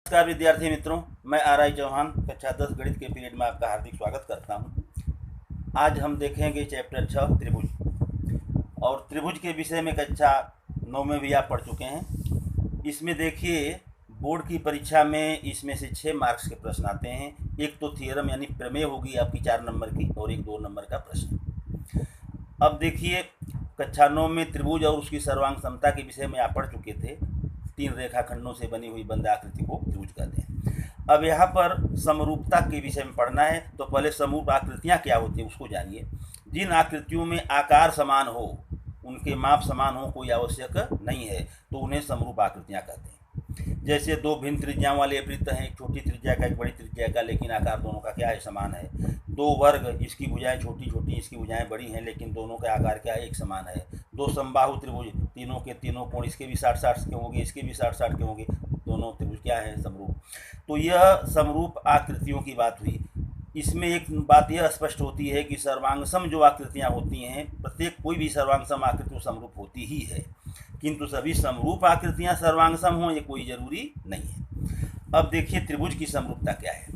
नमस्कार विद्यार्थी मित्रों, मैं आर.आई. चौहान कक्षा 10 गणित के पीरियड में आपका हार्दिक स्वागत करता हूं। आज हम देखेंगे चैप्टर 6 त्रिभुज, और त्रिभुज के विषय में कक्षा 9 में भी आप पढ़ चुके हैं। इसमें देखिए बोर्ड की परीक्षा में इसमें से 6 मार्क्स के प्रश्न आते हैं। एक तो थियरम यानी प्रमेय होगी आपकी 4 नंबर की, और एक 2 नंबर का प्रश्न। अब देखिए कक्षा 9 में त्रिभुज और उसकी सर्वांग समता के विषय में आप पढ़ चुके थे। 3 रेखाखंडों से बनी हुई बंद आकृति को त्रिभुज कहते हैं। अब यहाँ पर समरूपता के विषय में पढ़ना है, तो पहले समरूप आकृतियाँ क्या होती हैं उसको जानिए। जिन आकृतियों में आकार समान हो, उनके माप समान हो कोई आवश्यक नहीं है, तो उन्हें समरूप आकृतियाँ कहते हैं। जैसे 2 भिन्न त्रिज्याओं वाले वृत्त हैं, एक छोटी त्रिज्या का एक बड़ी त्रिज्या का, लेकिन आकार दोनों का क्या है, समान है। 2 वर्ग, इसकी भुजाएं छोटी छोटी, इसकी भुजाएं बड़ी हैं, लेकिन दोनों का आकार क्या है, एक समान है। 2 समबाहु त्रिभुज, तीनों के तीनों कोण इसके भी 60-60 के होंगे, इसके भी 60-60 के होंगे, दोनों त्रिभुज क्या है, समरूप। तो यह समरूप आकृतियों की बात हुई। इसमें एक बात यह स्पष्ट होती है कि सर्वांगसम जो आकृतियाँ होती हैं, प्रत्येक कोई भी सर्वांगसम आकृति समरूप होती ही है, किंतु सभी समरूप आकृतियाँ सर्वांगसम हों ये कोई जरूरी नहीं है। अब देखिए त्रिभुज की समरूपता क्या है।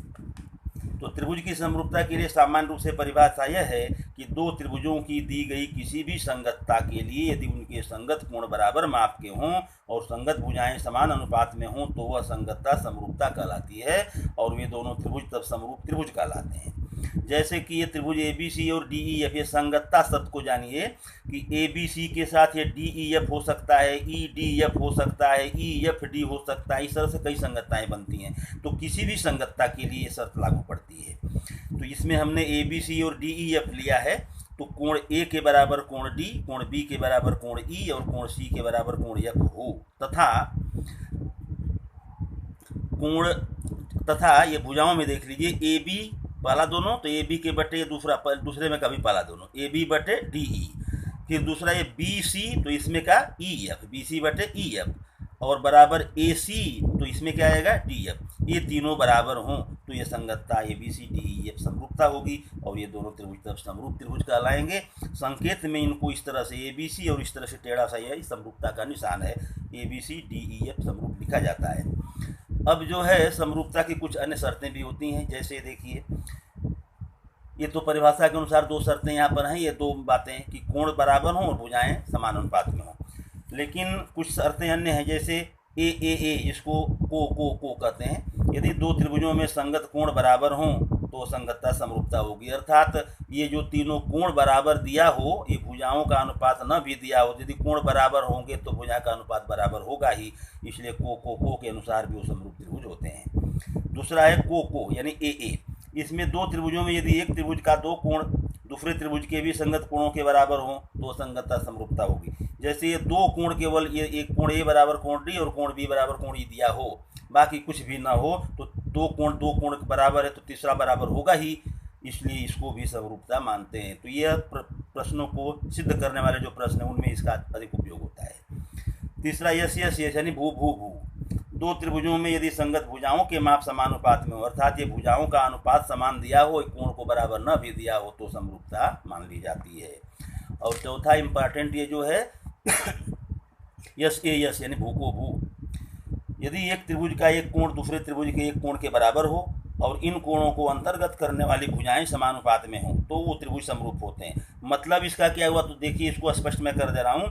तो त्रिभुज की समरूपता के लिए सामान्य रूप से परिभाषा यह है कि 2 त्रिभुजों की दी गई किसी भी संगतता के लिए यदि उनके संगत कोण बराबर माप के हों और संगत भुजाएं समान अनुपात में हों, तो वह संगतता समरूपता कहलाती है, और वे दोनों त्रिभुज तब समरूप त्रिभुज कहलाते हैं। जैसे कि ये त्रिभुज ABC और DEF, ये संगतता शब्द को जानिए कि ABC के साथ ये DEF हो सकता है, EDF हो सकता है, EFD हो सकता है। इस तरह से कई संगतताएं बनती हैं, तो किसी भी संगतता के लिए ये शर्त लागू पड़ती है। तो इसमें हमने ABC और DEF लिया है, तो कोण A के बराबर कोण D, कोण B के बराबर कोण E और कोण C के बराबर कोण F हो, तथा ये भुजाओं में देख लीजिए AB पहला दोनों, तो AB के बटे दूसरे में कभी पहला दोनों, AB बटे DE। फिर दूसरा ये BC, तो इसमें का EF, BC बटे EF, और बराबर AC, तो इसमें क्या आएगा, DF। ये तीनों बराबर हों तो ये संगतता ABCDEF समरूपता होगी, और ये दोनों त्रिभुज तब समरूप त्रिभुज कहलाएंगे। संकेत में इनको इस तरह से ABC और इस तरह से टेढ़ा सा यह समरूपता का निशान है, ABCDEF समरूप लिखा जाता है। अब जो है समरूपता की कुछ अन्य शर्तें भी होती हैं। जैसे देखिए ये तो परिभाषा के अनुसार 2 शर्तें यहाँ पर हैं, ये 2 बातें कि कोण बराबर हों और भुजाएं समान अनुपात में हों। लेकिन कुछ शर्तें अन्य हैं, जैसे AAA, इसको को कहते हैं। यदि 2 त्रिभुजों में संगत कोण बराबर हों तो संगतता समरूपता होगी, अर्थात ये जो तीनों कोण बराबर दिया हो, ये भुजाओं का अनुपात न भी दिया हो, यदि कोण बराबर होंगे तो भुजा का अनुपात बराबर होगा ही, इसलिए को के अनुसार भी वो समरूप त्रिभुज होते हैं। दूसरा है को यानी AA, इसमें 2 त्रिभुजों में यदि एक त्रिभुज का 2 कोण दूसरे त्रिभुज के भी संगत कोणों के बराबर हो तो संगतता समरूपता होगी। जैसे ये 2 कोण केवल ये एक कोण A बराबर कोण D और कोण B बराबर कोण E दिया हो, बाकी कुछ भी ना हो, तो 2 कोण बराबर है तो तीसरा बराबर होगा ही, इसलिए इसको भी समरूपता मानते हैं। तो यह प्रश्नों को सिद्ध करने वाले जो प्रश्न हैं उनमें इसका अधिक उपयोग होता है। तीसरा यस यानी भू 2 त्रिभुजों में यदि संगत भुजाओं के माप समानुपात में हो, अर्थात ये भुजाओं का अनुपात समान दिया हो, कोण को बराबर न भी दिया हो, तो समरूपता मान ली जाती है। और चौथा इंपॉर्टेंट ये जो है यस यानी भू को भू, यदि एक त्रिभुज का एक कोण दूसरे त्रिभुज के एक कोण के बराबर हो और इन कोणों को अंतर्गत करने वाली भुजाएं समानुपात में हों, तो वो त्रिभुज समरूप होते हैं। मतलब इसका क्या हुआ, तो देखिए इसको स्पष्ट मैं कर दे रहा हूँ।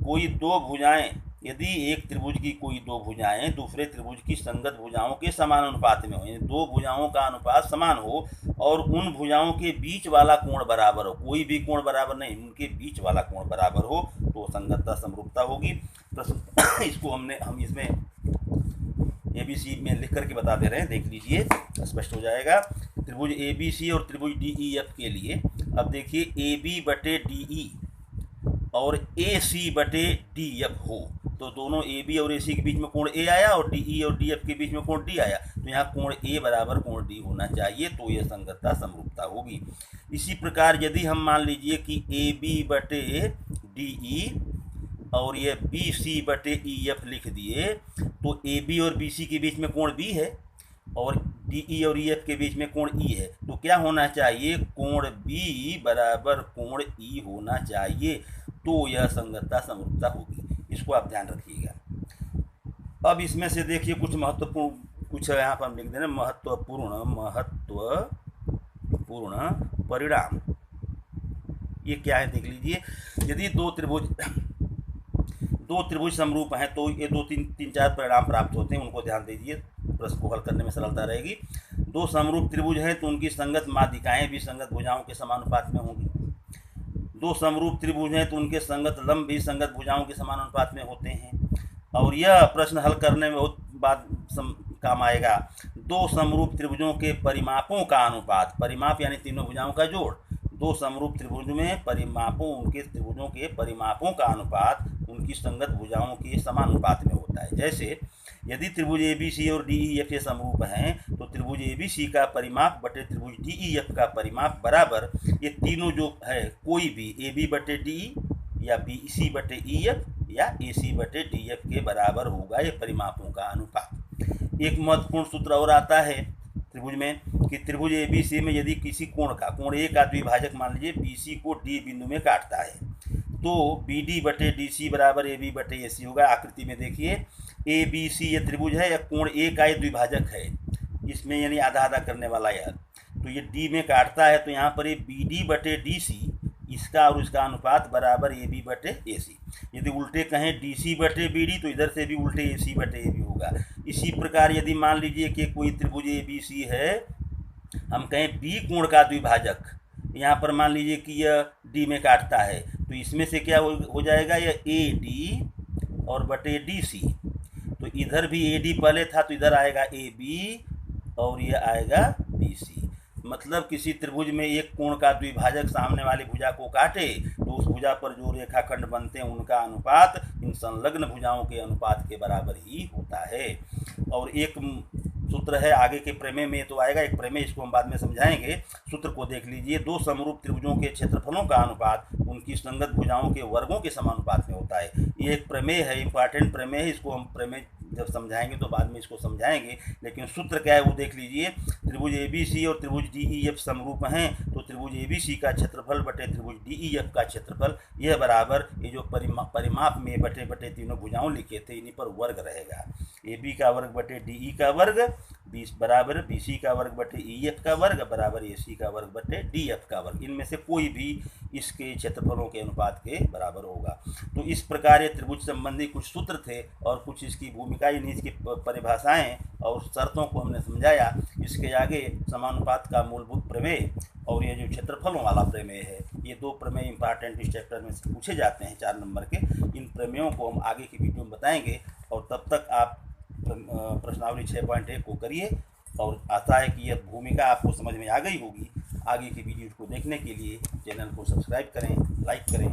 कोई 2 भुजाएं, यदि एक त्रिभुज की कोई 2 भुजाएं दूसरे त्रिभुज की संगत भुजाओं के समान अनुपात में हो, यानी 2 भुजाओं का अनुपात समान हो और उन भुजाओं के बीच वाला कोण बराबर हो, कोई भी कोण बराबर नहीं, उनके बीच वाला कोण बराबर हो, तो संगतता समरूपता होगी। इसको हम इसमें ABC में लिख करके बता दे रहे हैं, देख लीजिए स्पष्ट हो जाएगा। त्रिभुज ABC और त्रिभुज DEF के लिए अब देखिए AB बटे DE और AC बटे DF हो, तो दोनों AB और AC के बीच में कोण A आया और DE और DF के बीच में कोण D आया, तो यहाँ कोण A बराबर कोण D होना चाहिए, तो यह संगतता समरूपता होगी। इसी प्रकार यदि हम मान लीजिए कि AB बटे DE और ये BC बटे EF लिख दिए, तो AB और BC के बीच में कोण B है और DE और EF के बीच में कोण E है, तो क्या होना चाहिए, कोण B बराबर कोण E होना चाहिए, तो यह संगतता समरूपता होगी। इसको आप ध्यान रखिएगा। अब इसमें से देखिए कुछ महत्वपूर्ण कुछ यहाँ पर हम लिख दे रहे हैं महत्वपूर्ण परिणाम। ये क्या है देख लीजिए। यदि दो त्रिभुज समरूप हैं तो ये तीन चार परिणाम प्राप्त होते हैं, उनको ध्यान दीजिए, प्रश्न को हल करने में सरलता रहेगी। दो समरूप त्रिभुज हैं तो उनकी संगत माध्यिकाएं भी संगत भुजाओं के समानुपात में होंगी। दो समरूप त्रिभुज हैं तो उनके संगत लंब भी संगत भुजाओं के समानुपात में होते हैं। और यह प्रश्न हल करने में बहुत काम आएगा। दो समरूप त्रिभुजों के परिमापों का अनुपात, परिमाप यानी तीनों भुजाओं का जोड़, दो समरूप त्रिभुज में उनके त्रिभुजों के परिमापों का अनुपात उनकी संगत भुजाओं के समानुपात में होता है। जैसे यदि त्रिभुज ABC और DEF ये समरूप हैं तो त्रिभुज ABC का परिमाप बटे त्रिभुज DEF का परिमाप बराबर, ये तीनों जो है कोई भी AB बटे DE या BC बटे EF या AC बटे DF के बराबर होगा, ये परिमापों का अनुपात। एक महत्वपूर्ण सूत्र और आता है त्रिभुज में कि त्रिभुज ABC में यदि किसी कोण A का द्विभाजक मान लीजिए BC को D बिंदु में काटता है तो BD बटे DC बराबर AB बटे AC होगा। आकृति में देखिए ABC ये त्रिभुज है या कोण A का ये द्विभाजक है, इसमें यानी आधा आधा करने वाला है, तो ये D में काटता है तो यहाँ पर ये BD बटे DC इसका और इसका अनुपात बराबर AB बटे AC। यदि उल्टे कहें DC बटे BD तो इधर से भी उल्टे AC बटे AB होगा। इसी प्रकार यदि मान लीजिए कि कोई त्रिभुज ABC है, हम कहें B कोण का द्विभाजक, यहाँ पर मान लीजिए कि यह D में काटता है तो इसमें से क्या हो जाएगा, यह AD और बटे DC, तो इधर भी AD पहले था तो इधर आएगा AB और यह आएगा BC। मतलब किसी त्रिभुज में एक कोण का द्विभाजक सामने वाली भुजा को काटे तो उस भुजा पर जो रेखाखंड बनते हैं उनका अनुपात इन संलग्न भुजाओं के अनुपात के बराबर ही होता है। और एक सूत्र है आगे के प्रमेय में तो आएगा, एक प्रमेय इसको हम बाद में समझाएंगे। सूत्र को देख लीजिए, दो समरूप त्रिभुजों के क्षेत्रफलों का अनुपात उनकी संगत भुजाओं के वर्गों के समानुपात में होता है। ये एक प्रमेय है, इंपॉर्टेंट प्रमेय है, इसको हम प्रमेय जब समझाएंगे तो बाद में इसको समझाएंगे। लेकिन सूत्र क्या है वो देख लीजिए। त्रिभुज ABC और त्रिभुज DEF समरूप हैं तो त्रिभुज ABC का क्षेत्रफल बटे त्रिभुज DEF का क्षेत्रफल, यह बराबर ये जो परिमाप में बटे बटे तीनों भुजाओं लिखे थे इन्हीं पर वर्ग रहेगा। AB का वर्ग बटे DE का वर्ग बराबर BC का वर्ग बटे EF का वर्ग बराबर AC का वर्ग बटे DF का वर्ग। इनमें से कोई भी इसके क्षेत्रफलों के अनुपात के बराबर होगा। तो इस प्रकार ये त्रिभुज संबंधी कुछ सूत्र थे और कुछ इसकी भूमिका, यानी इसकी परिभाषाएं और शर्तों को हमने समझाया। इसके आगे समानुपात का मूलभूत प्रमेय और ये जो क्षेत्रफलों वाला प्रमेय है, ये दो प्रमेय इंपॉर्टेंट इस चैप्टर में से पूछे जाते हैं 4 नंबर के। इन प्रमेयों को हम आगे की वीडियो में बताएंगे और तब तक आप प्रश्नावली 6.1 को करिए और आशा है कि यह भूमिका आपको समझ में आ गई होगी। आगे की वीडियो को देखने के लिए चैनल को सब्सक्राइब करें, लाइक करें